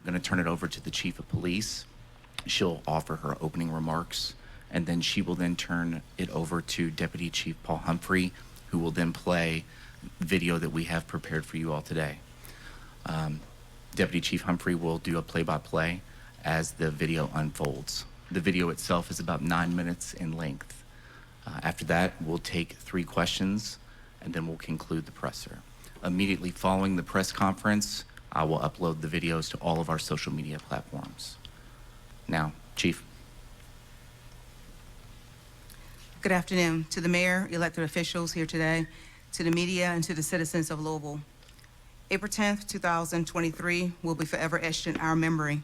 going to turn it over to the Chief of Police. She'll offer her opening remarks, and then she will then turn it over to Deputy Chief Paul Humphrey, who will then play video that we have prepared for you all today. Deputy Chief Humphrey will do a play-by-play as the video unfolds. The video itself is about 9 minutes in length. After that, we'll take 3 questions, and then we'll conclude the presser. Immediately following the press conference, I will upload the videos to all of our social media platforms. Now, Chief. Good afternoon to the mayor, elected officials here today, to the media, and to the citizens of Louisville. April 10th, 2023 will be forever etched in our memory,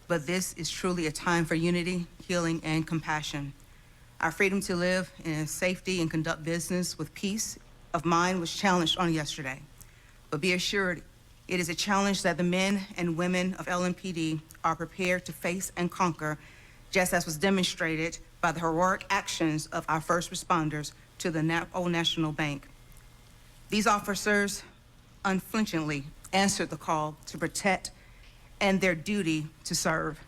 but this is truly a time for unity, healing, and compassion. Our freedom to live in safety and conduct business with peace of mind was challenged on yesterday. But be assured, it is a challenge that the men and women of LMPD are prepared to face and conquer, just as was demonstrated by the heroic actions of our first responders to the Old National Bank. These officers unflinchingly answered the call to protect and their duty to serve.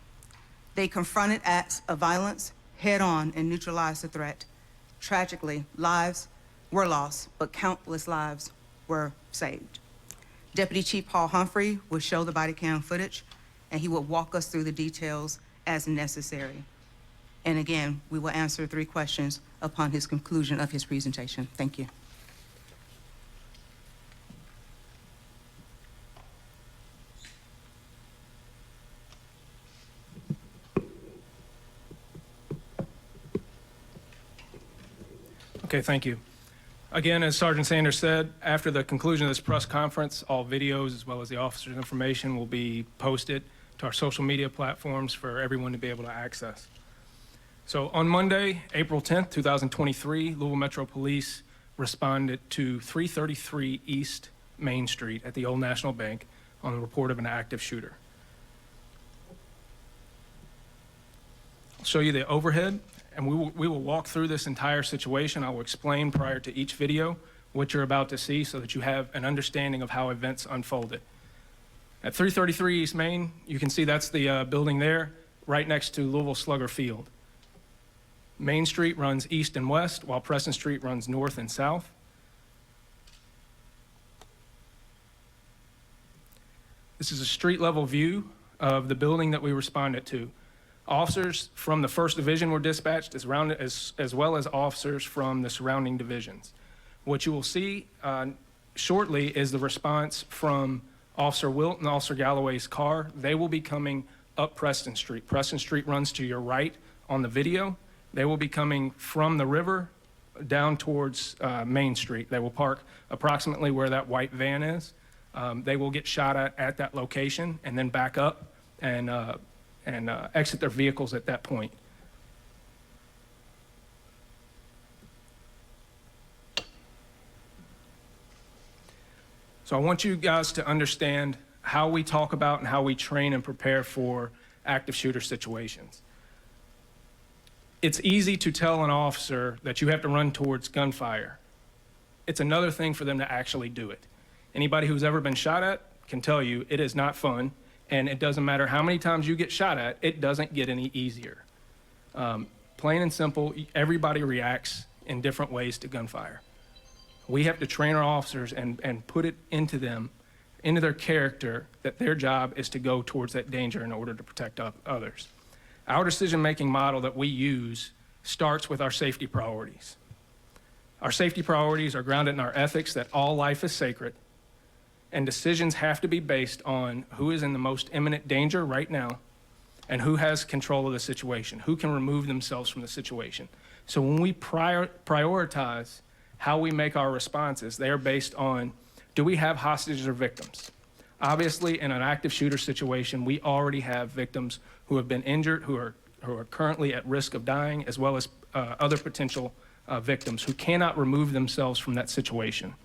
They confronted acts of violence head-on and neutralized the threat. Tragically, lives were lost, but countless lives were saved. Deputy Chief Paul Humphrey will show the body cam footage, and he will walk us through the details as necessary. And again, we will answer 3 questions upon his conclusion of his presentation. Thank you. Okay, thank you. Again, as Sergeant Sanders said, after the conclusion of this press conference, all videos as well as the officer's information will be posted to our social media platforms for everyone to be able to access. So on Monday, April 10th, 2023, Louisville Metro Police responded to 333 East Main Street at the Old National Bank on the report of an active shooter. I'll show you the overhead, and we will walk through this entire situation. I will explain prior to each video what you're about to see so that you have an understanding of how events unfolded. At 333 East Main, you can see that's the building there, right next to Louisville Slugger Field. Main Street runs east and west, while Preston Street runs north and south. This is a street level view of the building that we responded to. Officers from the 1st Division were dispatched as well as officers from the surrounding divisions. What you will see shortly is the response from Officer Wilt and Officer Galloway's car. They will be coming up Preston Street. Preston Street runs to your right on the video. They will be coming from the river down towards Main Street. They will park approximately where that white van is. They will get shot at that location and then back up and exit their vehicles at that point. So I want you guys to understand how we talk about and how we train and prepare for active shooter situations. It's easy to tell an officer that you have to run towards gunfire. It's another thing for them to actually do it. Anybody who's ever been shot at can tell you it is not fun, and it doesn't matter how many times you get shot at, it doesn't get any easier. Plain and simple, everybody reacts in different ways to gunfire. We have to train our officers and put it into them, into their character, that their job is to go towards that danger in order to protect others. Our decision-making model that we use starts with our safety priorities. Our safety priorities are grounded in our ethics that all life is sacred, and decisions have to be based on who is in the most imminent danger right now and who has control of the situation, who can remove themselves from the situation. So when we prioritize how we make our responses, they are based on, do we have hostages or victims? Obviously, in an active shooter situation, we already have victims who have been injured, who are currently at risk of dying, as well as other potential victims who cannot remove themselves from that situation.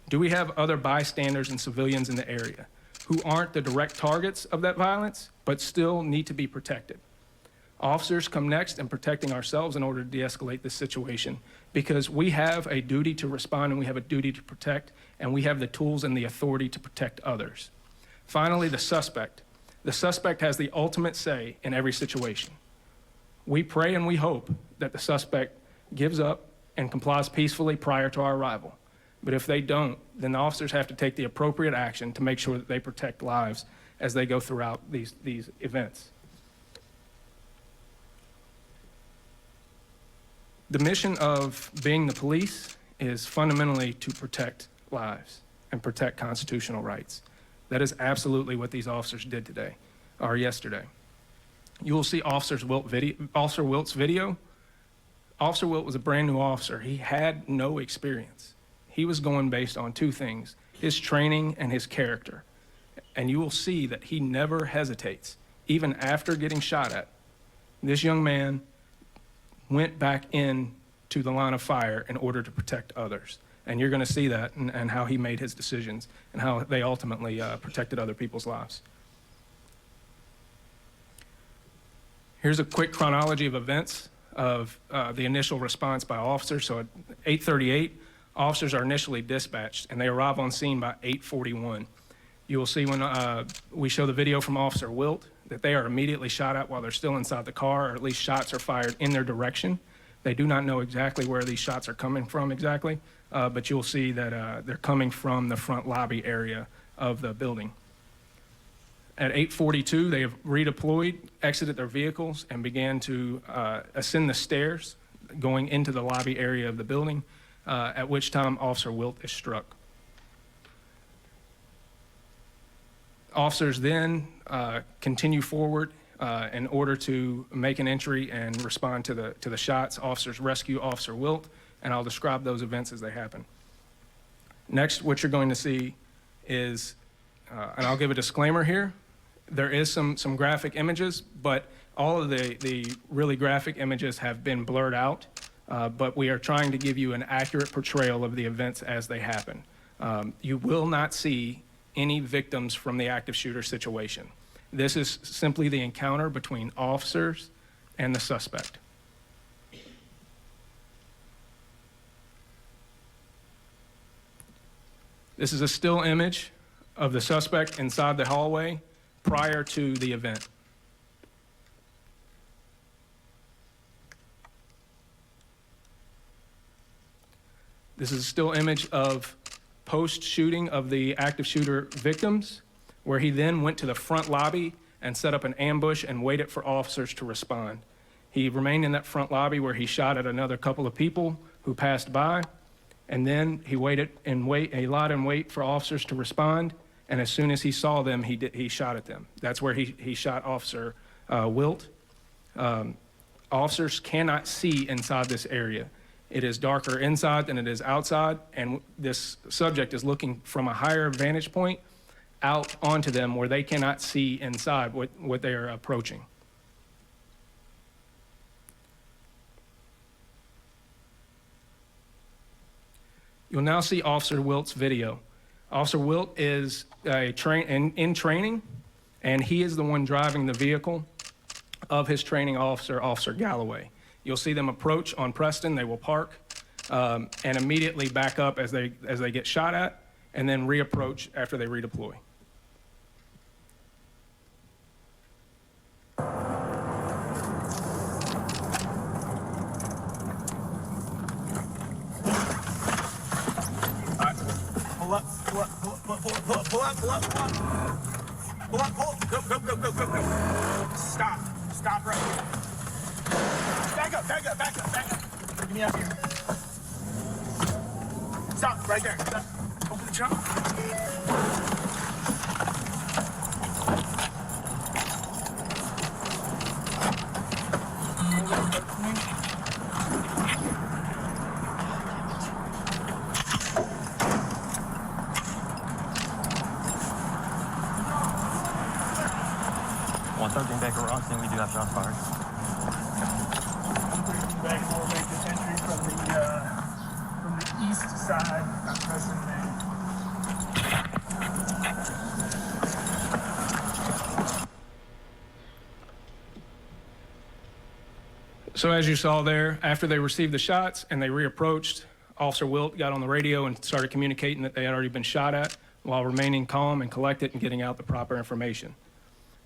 Do we have other bystanders and civilians in the area who aren't the direct targets of that violence, but still need to be protected? Officers come next in protecting ourselves in order to de-escalate this situation, because we have a duty to respond and we have a duty to protect, and we have the tools and the authority to protect others. Finally, the suspect. The suspect has the ultimate say in every situation. We pray and we hope that the suspect gives up and complies peacefully prior to our arrival. But if they don't, then the officers have to take the appropriate action to make sure that they protect lives as they go throughout these events. The mission of being the police is fundamentally to protect lives and protect constitutional rights. That is absolutely what these officers did today, or yesterday. You will see Officer Wilt's video. Officer Wilt was a brand new officer. He had no experience. He was going based on two things, his training and his character. And you will see that he never hesitates, even after getting shot at. This young man went back in to the line of fire in order to protect others. And you're going to see that and how he made his decisions and how they ultimately protected other people's lives. Here's a quick chronology of events of the initial response by officers. So at 8:38, officers are initially dispatched, and they arrive on scene by 8:41. You will see when we show the video from Officer Wilt that they are immediately shot at while they're still inside the car, or at least shots are fired in their direction. They do not know exactly where these shots are coming from exactly, but you'll see that they're coming from the front lobby area of the building. At 8:42, they have redeployed, exited their vehicles, and began to ascend the stairs going into the lobby area of the building, at which time Officer Wilt is struck. Officers then continue forward in order to make an entry and respond to the shots. Officers rescue Officer Wilt, and I'll describe those events as they happen. Next, what you're going to see is, and I'll give a disclaimer here, there is some graphic images, but all of the really graphic images have been blurred out, but we are trying to give you an accurate portrayal of the events as they happen. You will not see any victims from the active shooter situation. This is simply the encounter between officers and the suspect. This is a still image of the suspect inside the hallway prior to the event. This is a still image of post-shooting of the active shooter victims, where he then went to the front lobby and set up an ambush and waited for officers to respond. He remained in that front lobby where he shot at another couple of people who passed by, and then he lied in wait for officers to respond, and as soon as he saw them, he shot at them. That's where he shot Officer Wilt. Officers cannot see inside this area. It is darker inside than it is outside, and this subject is looking from a higher vantage point out onto them where they cannot see inside what they are approaching. You'll now see Officer Wilt's video. Officer Wilt is in training, and he is the one driving the vehicle of his training officer, Officer Galloway. You'll see them approach on Preston. They will park and immediately back up as they get shot at, and then reapproach after they redeploy. Pull up. Go. Stop right here. Back up. Get me up here. Stop right there. Stop. Open the trunk. Back around, then we do have shots fired. Back and we'll make this entry from the east side on Preston Main. So as you saw there, after they received the shots and they reapproached, Officer Wilt got on the radio and started communicating that they had already been shot at while remaining calm and collected and getting out the proper information.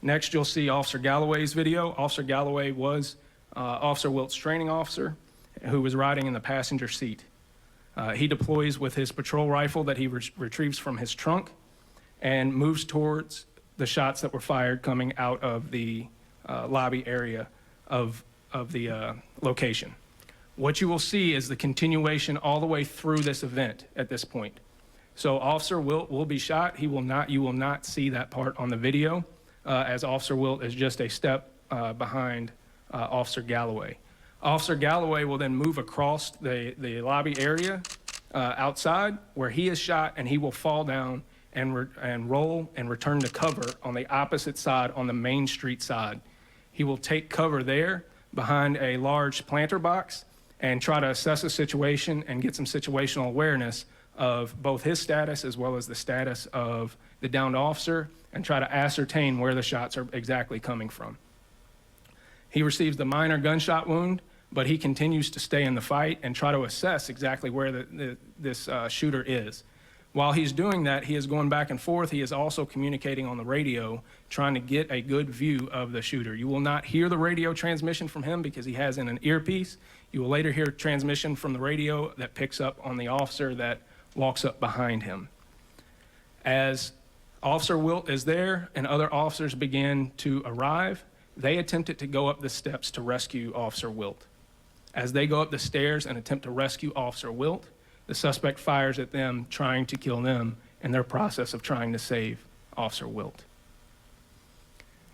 Next, you'll see Officer Galloway's video. Officer Galloway was Officer Wilt's training officer who was riding in the passenger seat. He deploys with his patrol rifle that he retrieves from his trunk and moves towards the shots that were fired coming out of the lobby area of the location. What you will see is the continuation all the way through this event at this point. So Officer Wilt will be shot. You will not see that part on the video, as Officer Wilt is just a step behind Officer Galloway. Officer Galloway will then move across the lobby area outside where he is shot, and he will fall down and roll and return to cover on the opposite side, on the Main Street side. He will take cover there behind a large planter box and try to assess the situation and get some situational awareness of both his status as well as the status of the downed officer, and try to ascertain where the shots are exactly coming from. He receives the minor gunshot wound, but he continues to stay in the fight and try to assess exactly where this shooter is. While he's doing that, he is going back and forth. He is also communicating on the radio, trying to get a good view of the shooter. You will not hear the radio transmission from him because he has in an earpiece. You will later hear transmission from the radio that picks up on the officer that walks up behind him. As Officer Wilt is there and other officers begin to arrive, they attempted to go up the steps to rescue Officer Wilt. As they go up the stairs and attempt to rescue Officer Wilt, the suspect fires at them, trying to kill them in their process of trying to save Officer Wilt.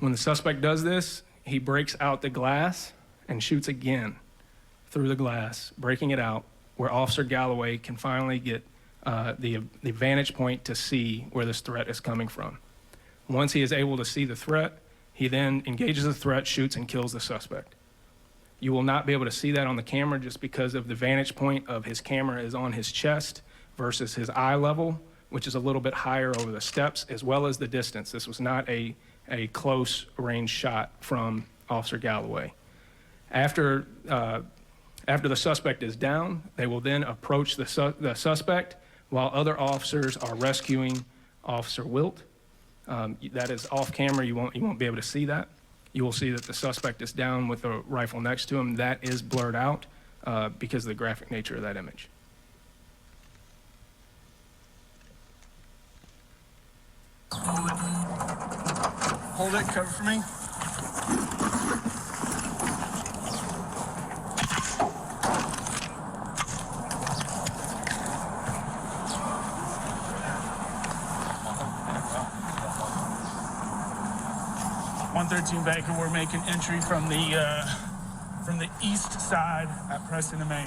When the suspect does this, he breaks out the glass and shoots again through the glass, breaking it out, where Officer Galloway can finally get the vantage point to see where this threat is coming from. Once he is able to see the threat, he then engages the threat, shoots, and kills the suspect. You will not be able to see that on the camera just because of the vantage point of his camera is on his chest versus his eye level, which is a little bit higher over the steps, as well as the distance. This was not a close range shot from Officer Galloway. After the suspect is down, they will then approach the suspect while other officers are rescuing Officer Wilt. That is off camera. You won't be able to see that. You will see that the suspect is down with a rifle next to him. That is blurred out because of the graphic nature of that image. Hold it, cover for me. Baker, we're making entry from the east side at Preston and Main.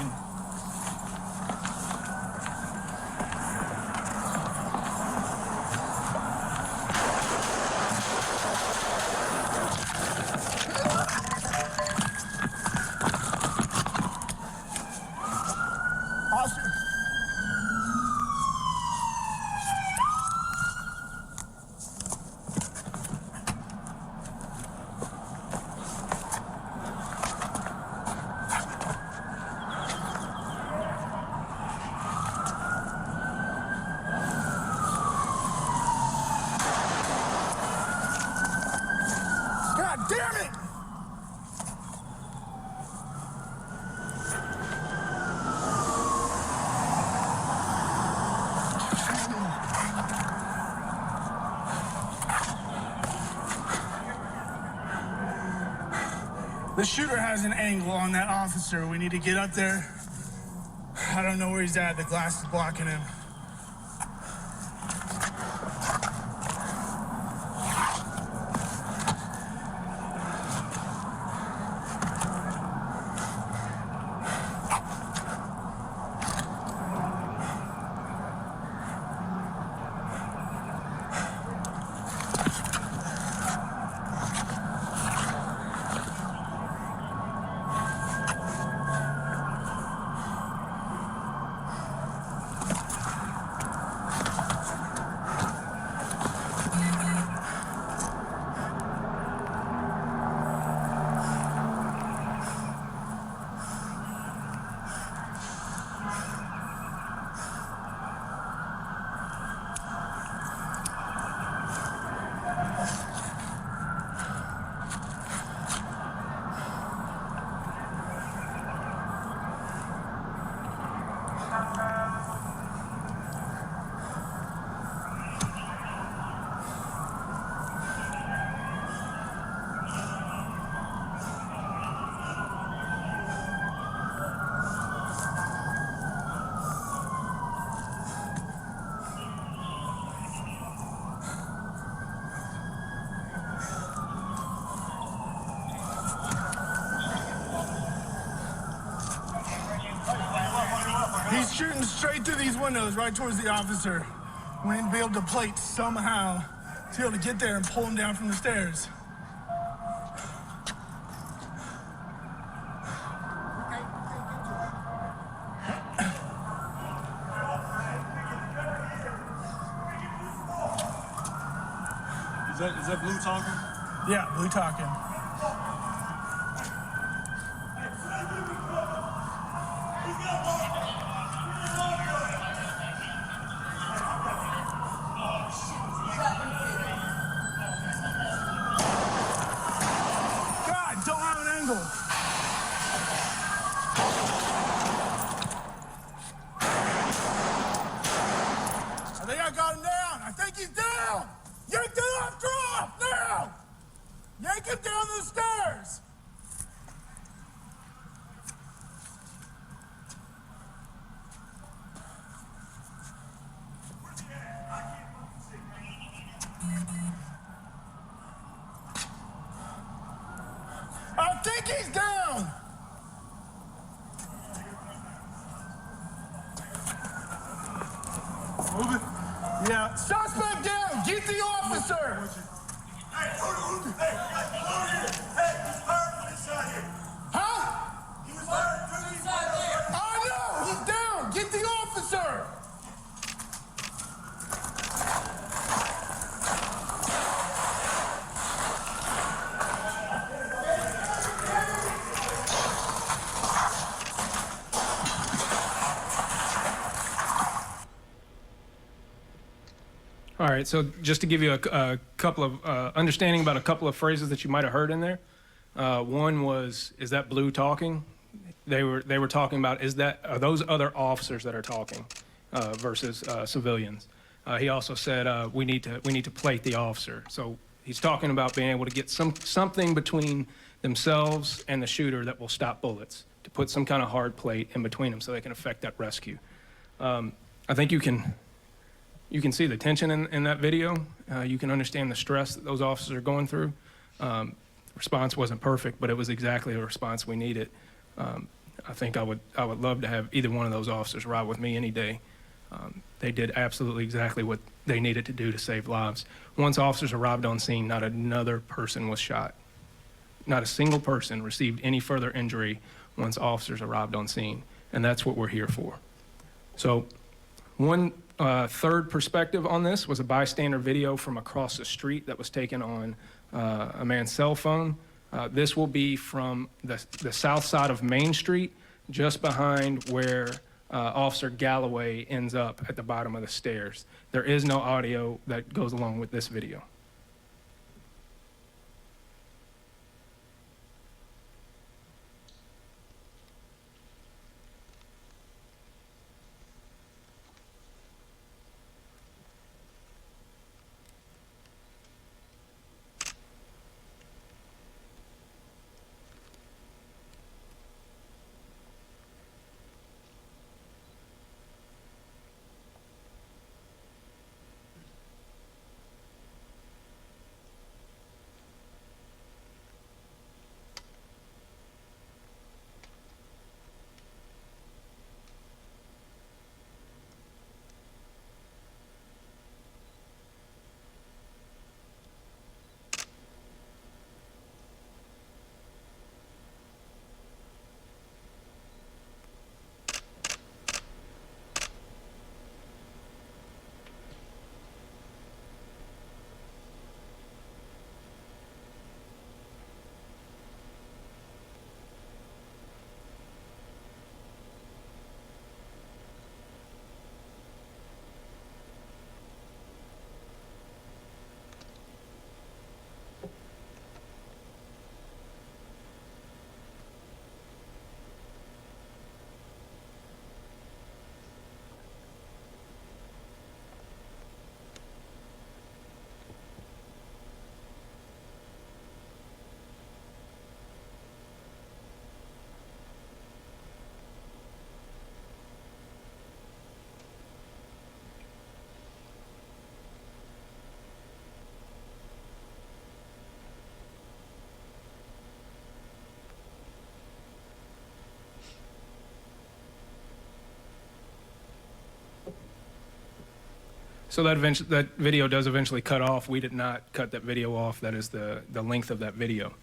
Damn it! The shooter has an angle on that officer. We need to get up there. I don't know where he's at. The glass is blocking him. shooting straight through these windows, right towards the officer. We need to be able to plate somehow to be able to get there and pull him down from the stairs. Is that Blue talking? Yeah, Blue talking. God, don't have an angle. I think I got him down. I think he's down. Yank the officer off now. Yank him down the stairs. I think he's down. Move it. Yeah. Suspect down. Get the officer. Hey, he's hurt on this side here. Huh? He was hurt from the side there. I know. He's down. Get the officer. All right, so just to give you a couple of understanding about a couple of phrases that you might have heard in there. One was, "Is that Blue talking?" They were talking about, are those other officers that are talking versus civilians. He also said we need to plate the officer. So he's talking about being able to get something between themselves and the shooter that will stop bullets, to put some kind of hard plate in between them so they can effect that rescue. I think you can see the tension in that video. You can understand the stress that those officers are going through. Response wasn't perfect, but it was exactly the response we needed. I think I would love to have either one of those officers ride with me any day. They did absolutely exactly what they needed to do to save lives. Once officers arrived on scene, not another person was shot. Not a single person received any further injury once officers arrived on scene, and that's what we're here for. So one third perspective on this was a bystander video from across the street that was taken on a man's cell phone. This will be from the south side of Main Street, just behind where Officer Galloway ends up at the bottom of the stairs. There is no audio that goes along with this video. So that video does eventually cut off. We did not cut that video off. That is the length of that video.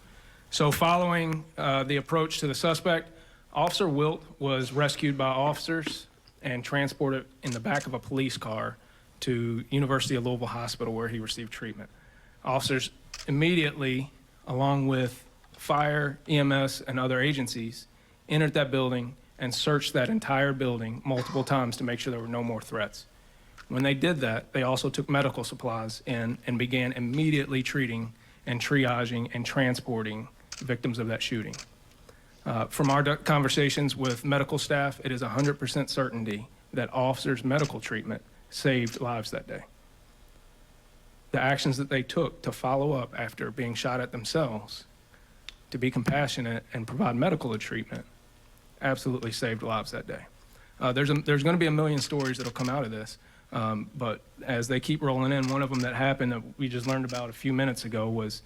So following the approach to the suspect, Officer Wilt was rescued by officers and transported in the back of a police car to University of Louisville Hospital where he received treatment. Officers immediately, along with fire, EMS, and other agencies, entered that building and searched that entire building multiple times to make sure there were no more threats. When they did that, they also took medical supplies in and began immediately treating and triaging and transporting victims of that shooting. From our conversations with medical staff, it is 100% certainty that officers' medical treatment saved lives that day. The actions that they took to follow up after being shot at themselves, to be compassionate and provide medical treatment, absolutely saved lives that day. There's going to be a million stories that'll come out of this. But as they keep rolling in, one of them that happened that we just learned about a few minutes ago was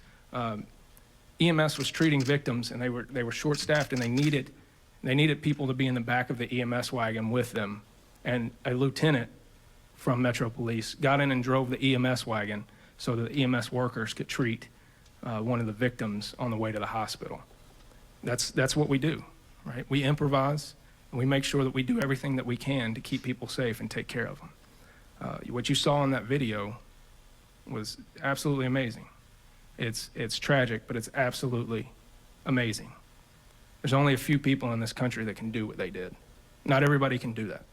EMS was treating victims, and they were short-staffed, and they needed people to be in the back of the EMS wagon with them. And a lieutenant from Metro Police got in and drove the EMS wagon so that the EMS workers could treat one of the victims on the way to the hospital. That's what we do, right? We improvise, and we make sure that we do everything that we can to keep people safe and take care of them. What you saw in that video was absolutely amazing. It's tragic, but it's absolutely amazing. There's only a few people in this country that can do what they did. Not everybody can do that.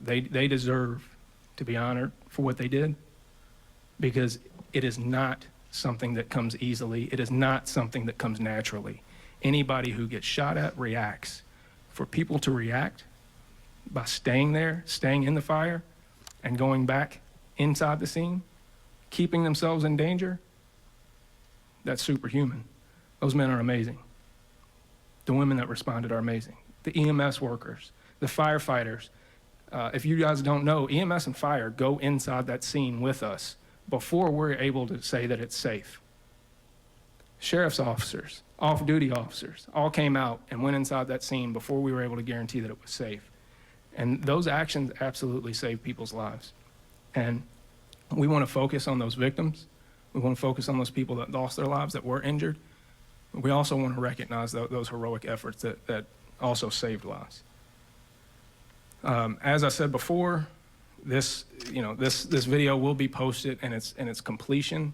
They deserve to be honored for what they did, because it is not something that comes easily. It is not something that comes naturally. Anybody who gets shot at reacts. For people to react by staying there, staying in the fire, and going back inside the scene, keeping themselves in danger, that's superhuman. Those men are amazing. The women that responded are amazing. The EMS workers, the firefighters. If you guys don't know, EMS and fire go inside that scene with us before we're able to say that it's safe. Sheriff's officers, off-duty officers, all came out and went inside that scene before we were able to guarantee that it was safe. And those actions absolutely save people's lives. And we want to focus on those victims. We want to focus on those people that lost their lives, that were injured. We also want to recognize those heroic efforts that also saved lives. As I said before, this video will be posted in its completion,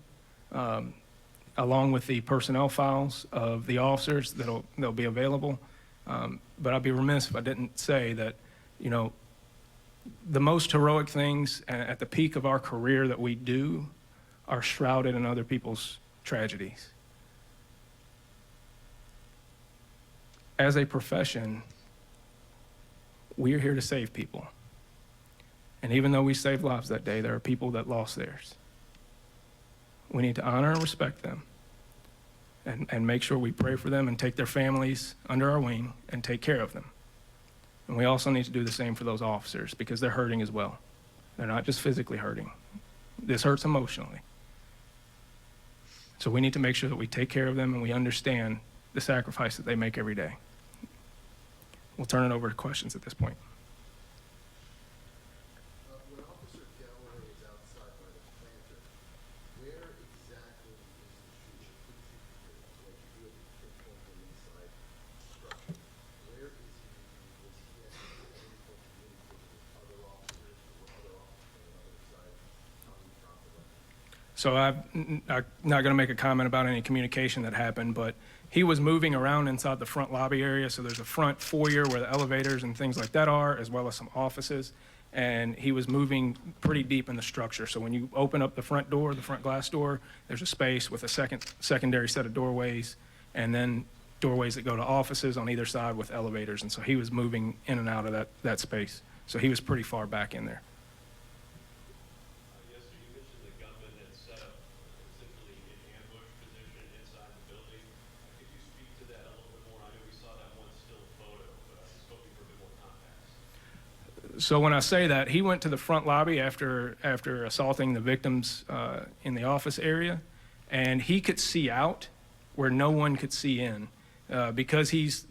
along with the personnel files of the officers that'll be available. But I'd be remiss if I didn't say that, the most heroic things at the peak of our career that we do are shrouded in other people's tragedies. As a profession, we are here to save people. And even though we saved lives that day, there are people that lost theirs. We need to honor and respect them and make sure we pray for them and take their families under our wing and take care of them. And we also need to do the same for those officers, because they're hurting as well. They're not just physically hurting. This hurts emotionally. So we need to make sure that we take care of them and we understand the sacrifice that they make every day. We'll turn it over to questions at this point. When Officer Galloway is outside by the planter, where exactly is the shooter? Like you do at the pinpoint inside structure. Where is he? Was he able to communicate with other officers or other officers on the other side on top of that? So I'm not going to make a comment about any communication that happened, but he was moving around inside the front lobby area. So there's a front foyer where the elevators and things like that are, as well as some offices. And he was moving pretty deep in the structure. So when you open up the front door, the front glass door, there's a space with a secondary set of doorways, and then doorways that go to offices on either side with elevators. And so he was moving in and out of that space. So he was pretty far back in there. Yes, sir. You mentioned the gunman had set up essentially an ambush position inside the building. Could you speak to that a little bit more? I know we saw that one still photo, but I was hoping for a bit more context. So when I say that, he went to the front lobby after assaulting the victims in the office area, and he could see out where no one could see in, because he's,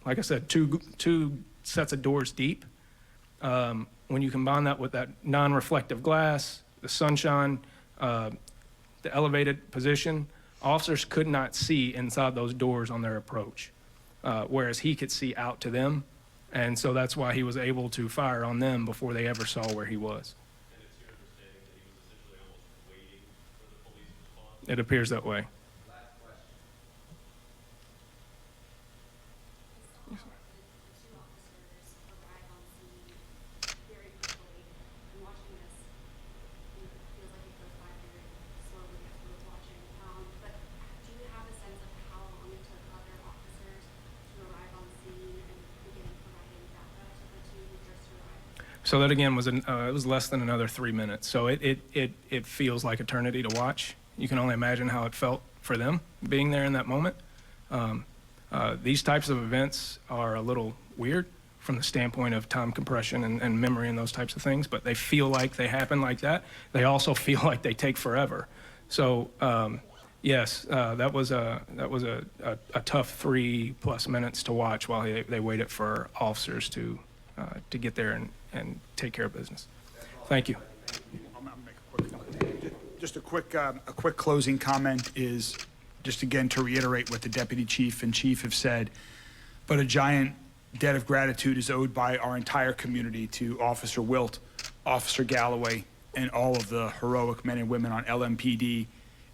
like I said, two sets of doors deep. when you combine that with that non-reflective glass, the sunshine, the elevated position, officers could not see inside those doors on their approach, whereas he could see out to them. And so that's why he was able to fire on them before they ever saw where he was. And it's your understanding that he was essentially almost waiting for the police response? It appears that way. The two officers arrive on scene very quickly. And watching this, it feels like it goes by very slowly as we're watching. But do you have a sense of how long it took other officers to arrive on scene and begin providing backup to the two who just arrived? So that again was it was less than another 3 minutes. So it feels like eternity to watch. You can only imagine how it felt for them being there in that moment. These types of events are a little weird from the standpoint of time compression and memory and those types of things, but they feel like they happen like that. They also feel like they take forever. So yes, that was a tough 3+ minutes to watch while they waited for officers to get there and take care of business. Thank you. I'm gonna make a quick, just a quick closing comment is just again to reiterate what the deputy chief and chief have said, but a giant debt of gratitude is owed by our entire community to Officer Wilt, Officer Galloway, and all of the heroic men and women on LMPD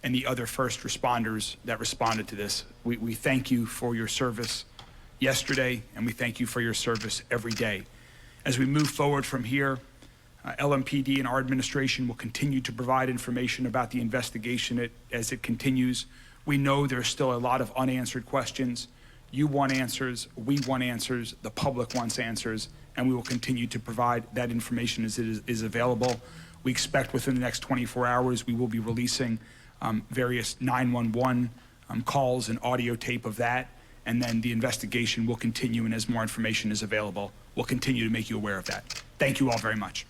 and the other first responders that responded to this. We thank you for your service yesterday, and we thank you for your service every day. As we move forward from here, LMPD and our administration will continue to provide information about the investigation as it continues. We know there's still a lot of unanswered questions. You want answers, we want answers, the public wants answers, and we will continue to provide that information as it is available. We expect within the next 24 hours we will be releasing various 911 calls and audio tape of that, and then the investigation will continue, and as more information is available, we'll continue to make you aware of that. Thank you all very much.